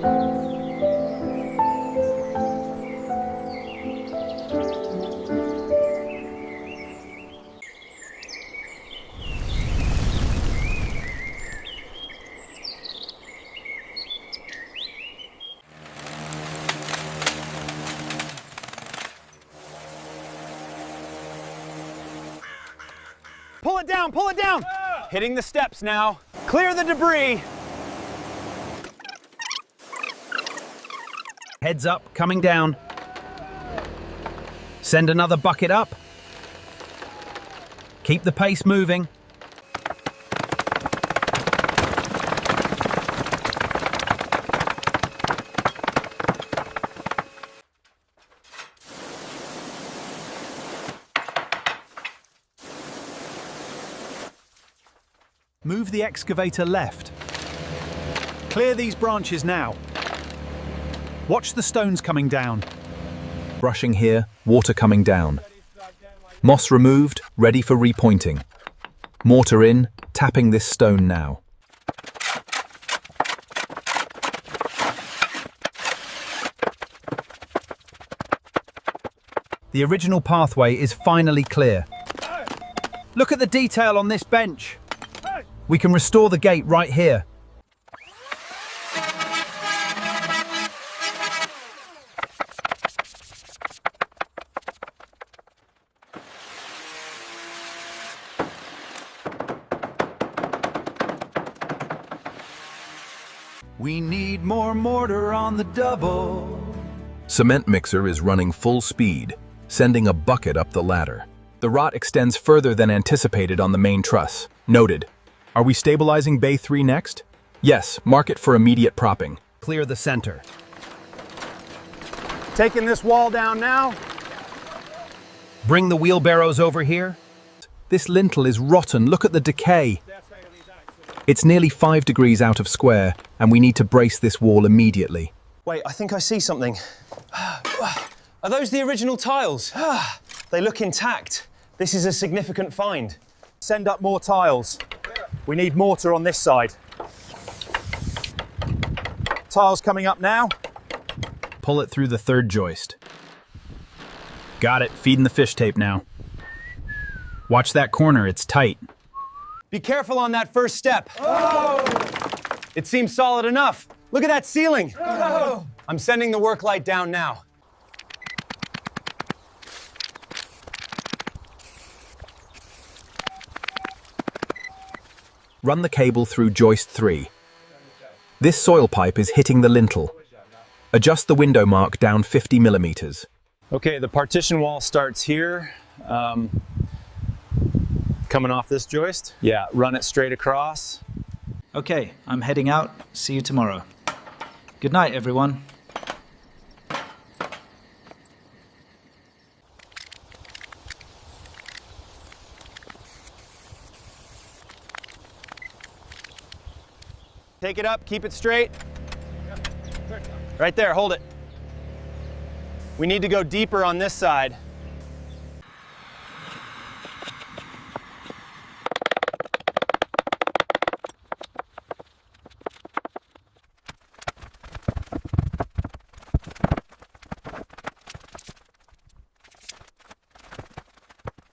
Pull it down, pull it down! Hitting the steps now. Clear the debris. Heads up, coming down. Send another bucket up. Keep the pace moving. Move the excavator left. Clear these branches now. Watch the stones coming down. Brushing here, water coming down. Moss removed, ready for repointing. Mortar in, tapping this stone now. The original pathway is finally clear. Look at the detail on this bench. We can restore the gate right here. We need more mortar on the double. Cement mixer is running full speed, sending a bucket up the ladder. The rot extends further than anticipated on the main truss. Noted. Are we stabilizing Bay 3 next? Yes, mark it for immediate propping. Clear the center. Taking this wall down now. Bring the wheelbarrows over here. This lintel is rotten. Look at the decay. It's nearly 5 degrees out of square, and we need to brace this wall immediately. Wait, I think I see something. Are those the original tiles? They look intact. This is a significant find. Send up more tiles. We need mortar on this side. Tiles coming up now. Pull it through the third joist. Got it, feeding the fish tape now. Watch that corner, it's tight. Be careful on that first step. Oh! It seems solid enough. Look at that ceiling. Oh! I'm sending the work light down now. Run the cable through joist 3. This soil pipe is hitting the lintel. Adjust the window mark down 50 millimeters. Okay, the partition wall starts here. Coming off this joist. Yeah, run it straight across. Okay, I'm heading out. See you tomorrow. Good night, everyone. Take it up, keep it straight. Right there, hold it. We need to go deeper on this side.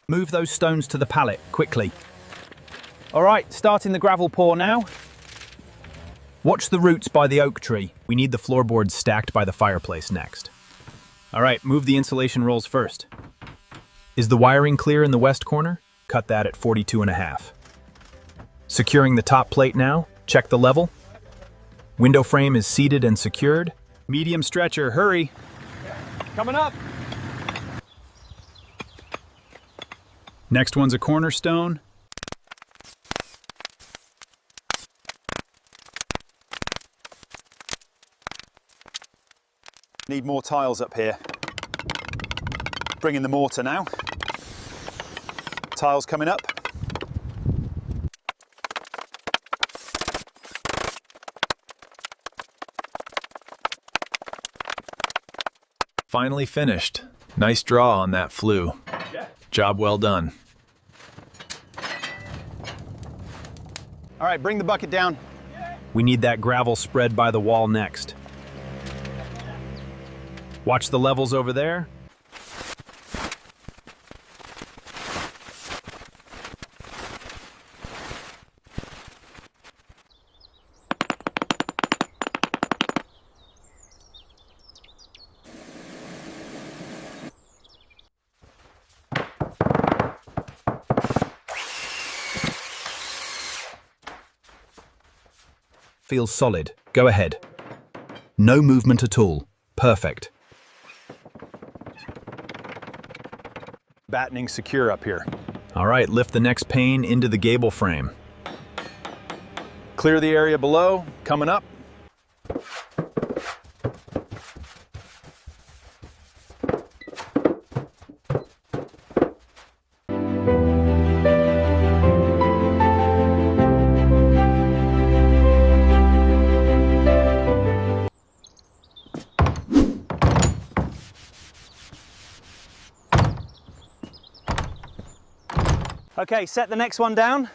Move those stones to the pallet, quickly. All right, starting the gravel pour now. Watch the roots by the oak tree. We need the floorboards stacked by the fireplace next. All right, move the insulation rolls first. Is the wiring clear in the west corner? Cut that at 42.5. Securing the top plate now. Check the level. Window frame is seated and secured. Medium stretcher, hurry. Coming up. Next one's a cornerstone. Need more tiles up here. Bring in the mortar now. Tiles coming up. Finally finished. Nice draw on that flue. Job well done. All right, bring the bucket down. We need that gravel spread by the wall next. Watch the levels over there. Feels solid. Go ahead. No movement at all. Perfect. Battening secure up here. All right, lift the next pane into the gable frame. Clear the area below, coming up. Okay, set the next one down.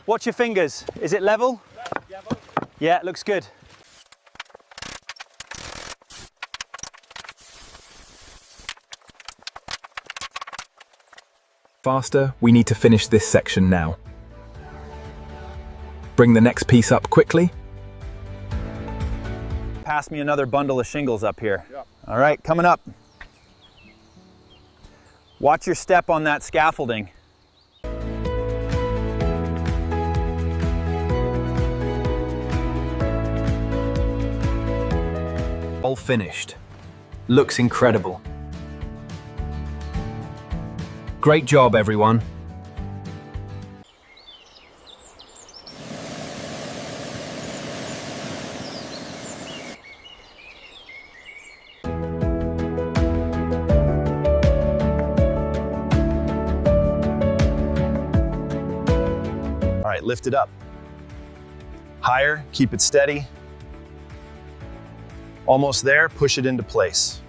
Watch your fingers. Is it level? Yeah, it looks good. Faster, we need to finish this section now. Bring the next piece up quickly. Pass me another bundle of shingles up here. All right, coming up. Watch your step on that scaffolding. All finished. Looks incredible. Great job, everyone. All right, lift it up. Higher, keep it steady. Almost there, push it into place.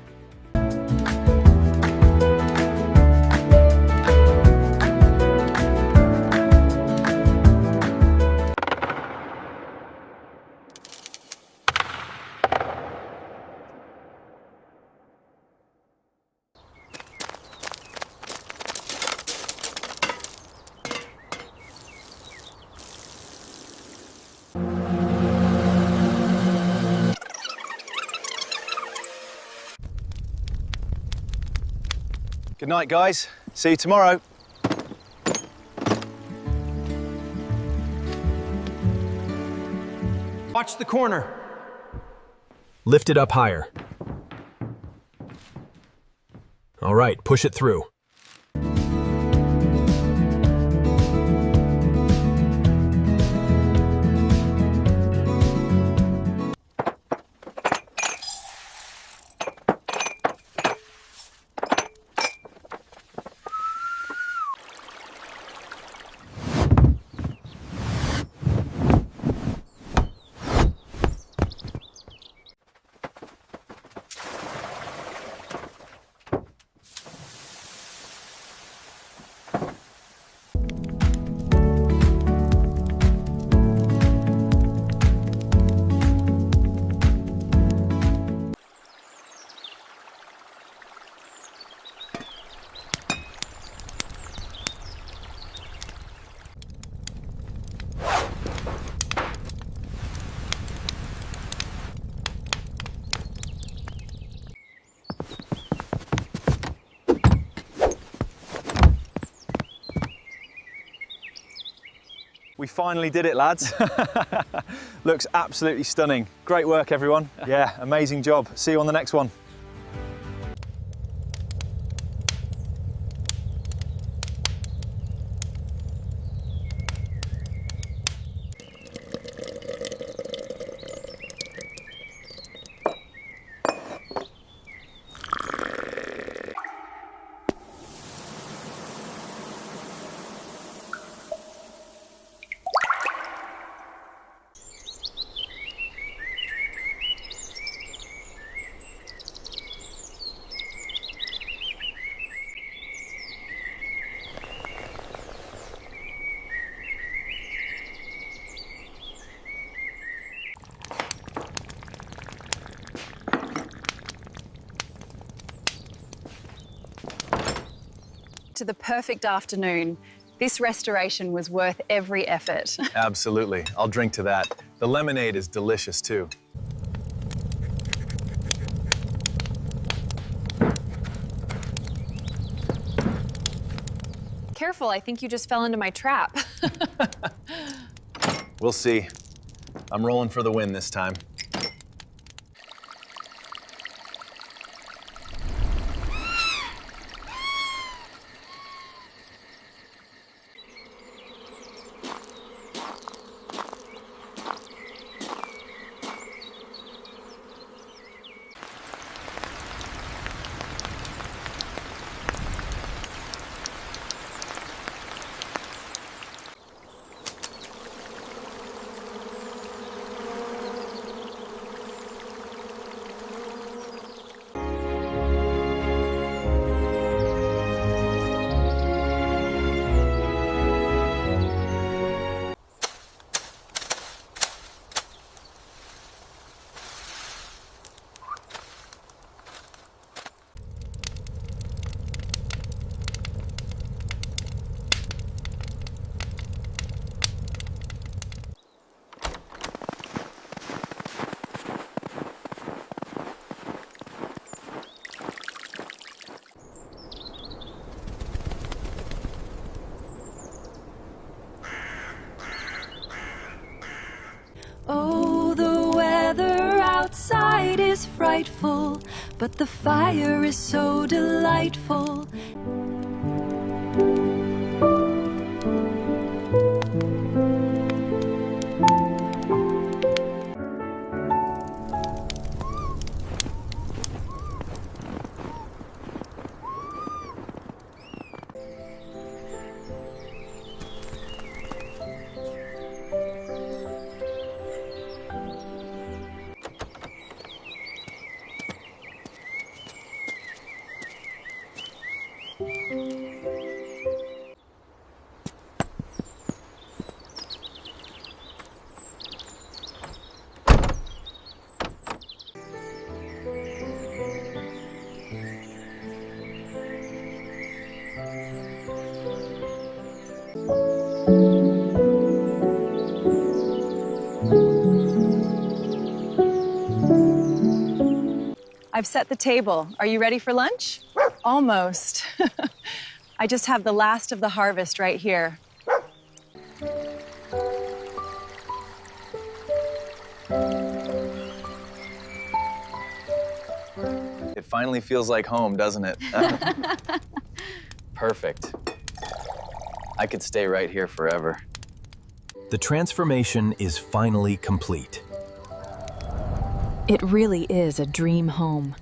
Good night, guys. See you tomorrow. Watch the corner. Lift it up higher. All right, push it through. We finally did it, lads. Looks absolutely stunning. Great work, everyone. Yeah, amazing job. See you on the next one. To the perfect afternoon. This restoration was worth every effort. Absolutely. I'll drink to that. The lemonade is delicious too. Careful, I think you just fell into my trap. We'll see. I'm rolling for the win this time. Oh, the weather outside is frightful, but the fire is so delightful. I've set the table. Are you ready for lunch? Almost. I just have the last of the harvest right here. It finally feels like home, doesn't it? Perfect. I could stay right here forever. The transformation is finally complete. It really is a dream home.